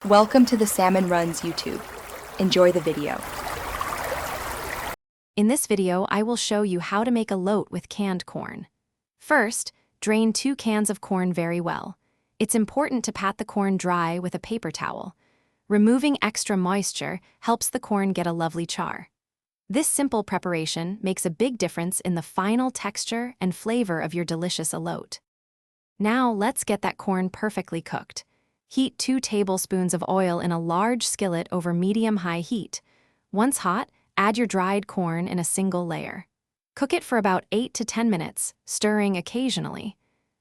Welcome to the Salmon Runs YouTube. Enjoy the video. In this video, I will show you how to make elote with canned corn. First, drain 2 cans of corn very well. It's important to pat the corn dry with a paper towel. Removing extra moisture helps the corn get a lovely char. This simple preparation makes a big difference in the final texture and flavor of your delicious elote. Now let's get that corn perfectly cooked. Heat 2 tablespoons of oil in a large skillet over medium-high heat. Once hot, add your dried corn in a single layer. Cook it for about 8 to 10 minutes, stirring occasionally.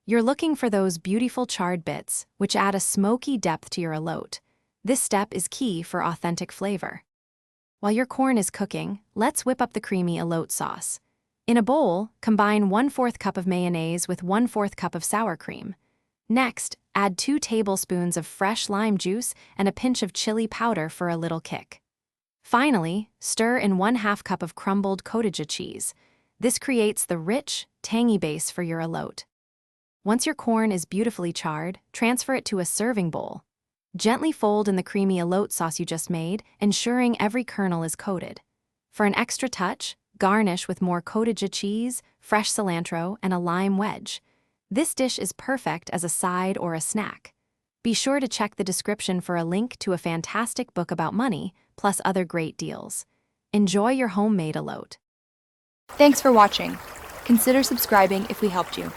You're looking for those beautiful charred bits, which add a smoky depth to your elote. This step is key for authentic flavor. While your corn is cooking, let's whip up the creamy elote sauce. In a bowl, combine 1/4 cup of mayonnaise with 1/4 cup of sour cream. Next, add 2 tablespoons of fresh lime juice and a pinch of chili powder for a little kick. Finally, stir in 1/2 cup of crumbled cottage cheese. This creates the rich, tangy base for your elote. Once your corn is beautifully charred, transfer it to a serving bowl. Gently fold in the creamy elote sauce you just made, ensuring every kernel is coated. For an extra touch, garnish with more cottage cheese, fresh cilantro, and a lime wedge. This dish is perfect as a side or a snack. Be sure to check the description for a link to a fantastic book about money, plus other great deals. Enjoy your homemade elote. Thanks for watching. Consider subscribing if we helped you.